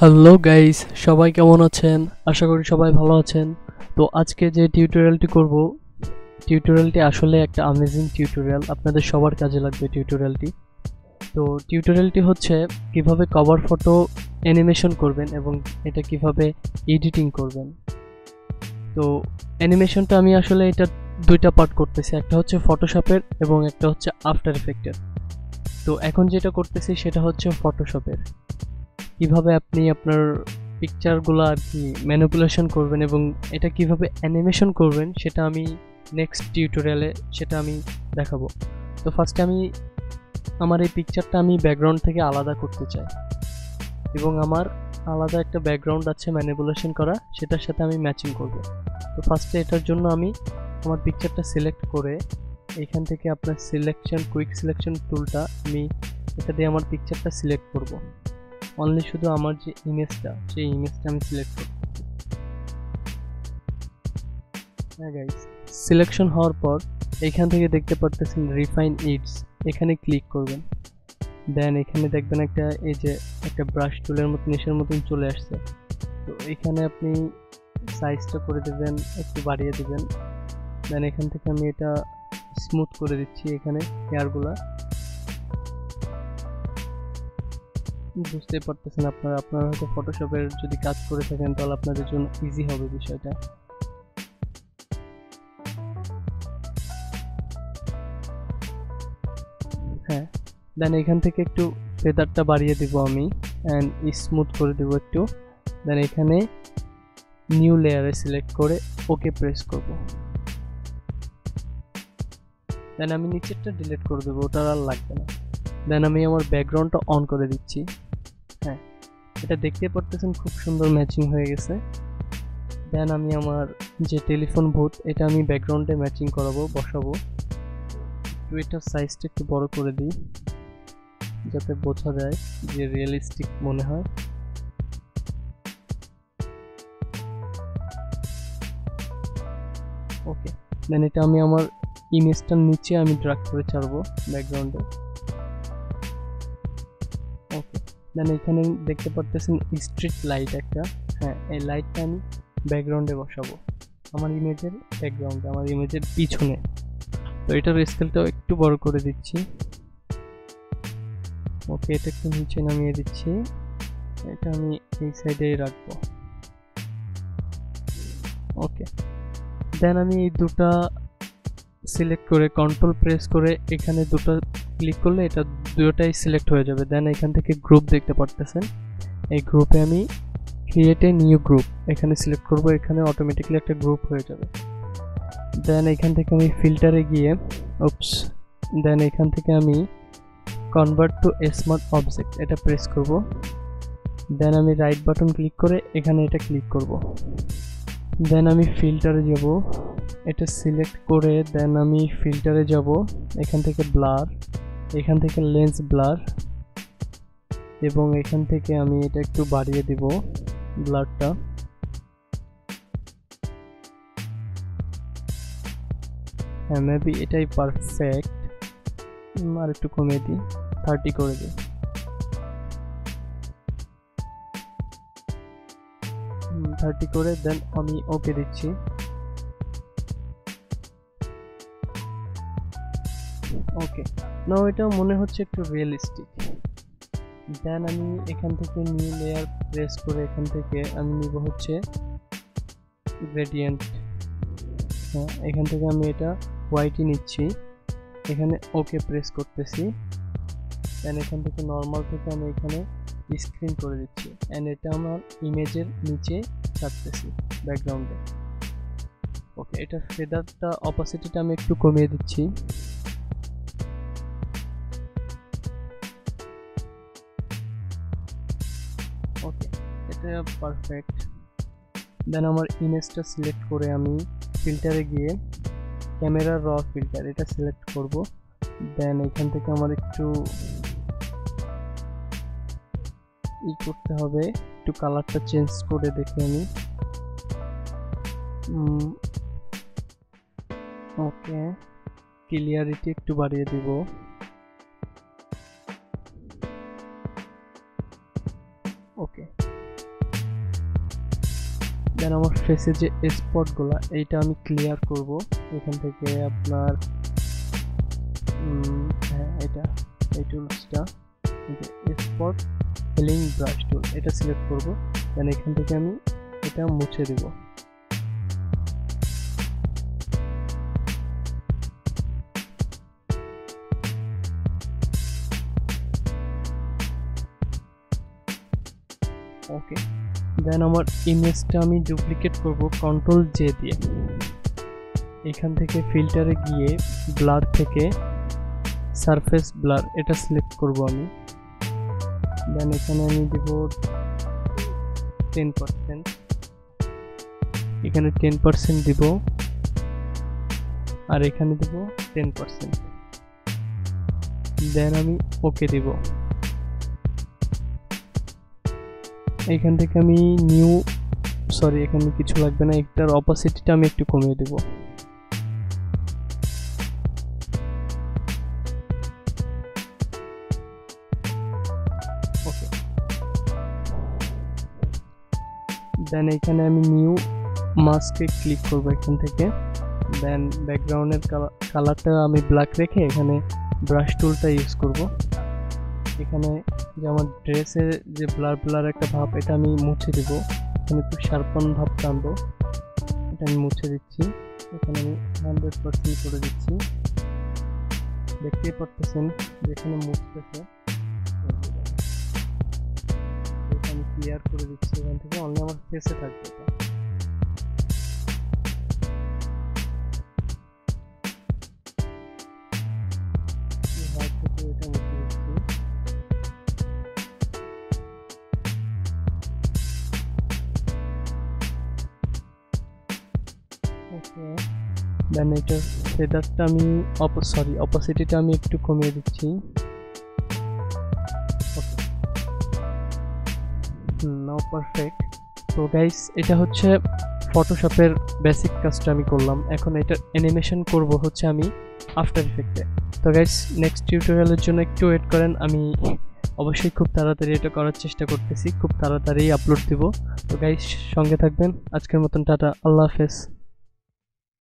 Hello guys, সবাই কেমন আছেন? আশা করি সবাই ভালো আছেন। তো আজকে যে টিউটোরিয়ালটি করব, টিউটোরিয়ালটি আসলে একটা অ্যামেজিং টিউটোরিয়াল। আপনাদের সবার কাজে লাগবে টিউটোরিয়ালটি। তো টিউটোরিয়ালটি হচ্ছে কিভাবে কভার ফটো অ্যানিমেশন করবেন এবং এটা কিভাবে এডিটিং করবেন। তো অ্যানিমেশনটা আমি আসলে এটা দুইটা পার্ট করতেছি, একটা হচ্ছে ফটোশপের এবং একটা হচ্ছে আফটার ইফেক্টের। তো এখন যেটা করতেছি সেটা হচ্ছে ফটোশপের। কিভাবে আপনি আপনার পিকচারগুলো আর কি ম্যানিপুলেশন করবেন এবং এটা কিভাবে অ্যানিমেশন করবেন সেটা আমি নেক্সট টিউটোরিয়ালে সেটা আমি দেখাবো। তো ফার্স্টে আমি আমার এই পিকচারটা আমি ব্যাকগ্রাউন্ড থেকে আলাদা করতে চাই এবং আমার আলাদা একটা ব্যাকগ্রাউন্ড আছে ম্যানিপুলেশন করা, সেটার সাথে আমি ম্যাচিং করব। তো ফার্স্টে এটার জন্য আমি আমার পিকচারটা সিলেক্ট করে এখান থেকে আপনার সিলেকশন কুইক সিলেকশন টুলটা আমি এটা দিয়ে আমার পিকচারটা সিলেক্ট করব। অনলি শুধু আমার যে ইমেজটা সেই ইমেজটা আমি সিলেক্ট করব। হ্যাঁ গাইস, সিলেকশন হওয়ার পর এখান থেকে দেখতে পারতেছেন রিফাইন ইডস, এখানে ক্লিক করবেন। দেন এখানে দেখবেন একটা এই যে একটা ব্রাশ টুলের মতো নিশের মতন চলে আসছে। তো এখানে আপনি সাইজটা করে দেবেন, একটু বাড়িয়ে দেবেন। দেন এখান থেকে আমি এটা স্মুথ করে দিচ্ছি, এখানে হেয়ারগুলা বুঝতে পারতেছেন আপনারা হয়তো ফটোশপের যদি কাজ করে থাকেন তাহলে আপনাদের জন্য ইজি হবে বিষয়টা। হ্যাঁ, দেন এখান থেকে একটু ফেদারটা বাড়িয়ে দিব আমি অ্যান্ড স্মুথ করে দেব একটু। দেন এখানে নিউ লেয়ারে সিলেক্ট করে ওকে প্রেস করব। দেন আমি নিচেরটা ডিলিট করে দেবো, ওটা আর লাগবে না। দেন আমি আমার ব্যাকগ্রাউন্ডটা অন করে দিচ্ছি। হ্যাঁ, এটা দেখতে পারতেছেন খুব সুন্দর ম্যাচিং হয়ে গেছে। দেন আমি আমার যে টেলিফোন বুথ এটা আমি ব্যাকগ্রাউন্ডে ম্যাচিং করাবো, বসাবো। একটু এটার সাইজটা একটু বড় করে দিই যাতে বোঝা যায় যে রিয়েলিস্টিক মনে হয়। ওকে, দেন এটা আমি আমার ইমেজটার নিচে আমি ড্র্যাগ করে ছাড়বো ব্যাকগ্রাউন্ডে। ওকে, দেন এখানে দেখতে পারতেছেন স্ট্রিট লাইট একটা। হ্যাঁ, এই লাইটটা আমি ব্যাকগ্রাউন্ডে বসাবো আমার ইমেজের ব্যাকগ্রাউন্ডে, আমার ইমেজের পিছনে। তো এটার স্কেলটাও একটু বড় করে দিচ্ছি। ওকে, এটা একটু নিচে নামিয়ে দিচ্ছি, এটা আমি এই সাইডেই রাখবো। ওকে, দেন আমি এই দুটা সিলেক্ট করে কন্ট্রোল প্রেস করে এখানে দুটো ক্লিক করলে এটা দুটোটাই সিলেক্ট হয়ে যাবে। দেন এখান থেকে গ্রুপ দেখতে পারতেছেন, এই গ্রুপে আমি ক্রিয়েট এ নিউ গ্রুপ এখানে সিলেক্ট করব, এখানে অটোমেটিক্যালি একটা গ্রুপ হয়ে যাবে। দেন এখান থেকে আমি ফিল্টারে গিয়ে দেন এখান থেকে আমি কনভার্ট টু স্মার্ট অবজেক্ট এটা প্রেস করব। দেন আমি রাইট বাটন ক্লিক করে এখানে এটা ক্লিক করব। দেন আমি ফিল্টারে যাব, এটা সিলেক্ট করে দেন আমি ফিল্টারে যাব, এখান থেকে ব্লার, এখান থেকে লেন্স ব্লার এবং এখান থেকে আমি এটা একটু বাড়িয়ে দিব ব্লারটা। হ্যাঁ, মেবি এটাই পারফেক্ট। আর একটু কমিয়ে দিই, 30 করে দিই। 30 করে দেন আমি ওকে দিচ্ছি। ওকে, নাও এটা মনে হচ্ছে একটু রিয়েলিস্টিক। দেন আমি এখান থেকে নিউ লেয়ার প্রেস করে এখান থেকে আমি নিব হচ্ছে গ্রেডিয়েন্ট। হ্যাঁ, এখান থেকে আমি এটা হোয়াইটই নিচ্ছি, এখানে ওকে প্রেস করতেছি। দেন এখান থেকে নর্মাল থেকে আমি এখানে স্ক্রিন করে দিচ্ছি অ্যান্ড এটা আমার ইমেজের নিচে ছাড়তেছি ব্যাকগ্রাউন্ডে। ওকে, এটা ফেদারটা অপাসিটিটা আমি একটু কমিয়ে দিচ্ছি। ওকে, এটা পারফেক্ট। দেন আমার ইমেজটা সিলেক্ট করে আমি ফিল্টারে গিয়ে ক্যামেরা র ফিল্টার এটা সিলেক্ট করব। দেন এখান থেকে আমার একটু করতে হবে, একটু কালারটা চেঞ্জ করে দেখি আমি। ওকে, ক্লিয়ারিটি একটু বাড়িয়ে দিব। ওকে, দেন আমার ফেসে যে স্পটগুলো এইটা আমি ক্লিয়ার করব। এখান থেকে আপনার হ্যাঁ এটা এই টুলসটা স্পট ফিলিং ব্রাশ টুল এটা সিলেক্ট করব। দেন এখান থেকে আমি এটা মুছে দেব। ওকে, দেন আমার ইমেজটা আমি ডুপ্লিকেট করব কন্ট্রোল জে দিয়ে। এখান থেকে ফিল্টারে গিয়ে ব্লার থেকে সারফেস ব্লার এটা সিলেক্ট করব আমি। দেন এখানে আমি দেব 10%, এখানে 10% দিব, আর এখানে দেব 10%। দেন আমি ওকে দিব। এখান থেকে আমি এখানে কিছু লাগবে না, এটার অপাসিটিটা আমি একটু কমিয়ে দেব। ওকে, দেন এখানে আমি নিউ মাস্কে ক্লিক করব এখান থেকে। দেন ব্যাকগ্রাউন্ডের কালারটা আমি ব্ল্যাক রেখে এখানে ব্রাশ টুলটা ইউজ করব। এখানে যে আমার ড্রেসের যে ব্লার একটা ভাব এটা আমি মুছে দেব। এখানে একটু শার্পন ভাব টানবো, এটা আমি মুছে দিচ্ছি। এখানে আমি 100% করে দিচ্ছি। দেখতেই পারতেছেন যেখানে মুছতেছে আমি ক্লিয়ার করে দিচ্ছি। এখান থেকে অনলি আমার ফেসে থাকবে এটা। এটা মুছে দিচ্ছি। ওকে, দেন এটার ফেদারটা আমি অপোসিটিটা আমি একটু কমিয়ে দিচ্ছি। ওকে, নাও পারফেক্ট। তো গাইস এটা হচ্ছে ফটোশপের বেসিক কাজটা আমি করলাম। এখন এটা অ্যানিমেশন করব হচ্ছে আমি আফটার ইফেক্টে। তো গাইস নেক্সট টিউটোরিয়ালের জন্য একটু ওয়েট করেন, আমি অবশ্যই খুব তাড়াতাড়ি এটা করার চেষ্টা করতেছি, খুব তাড়াতাড়ি আপলোড দিব। তো গাইস সঙ্গে থাকবেন। আজকের মতন টাটা, আল্লাহ হাফেজ।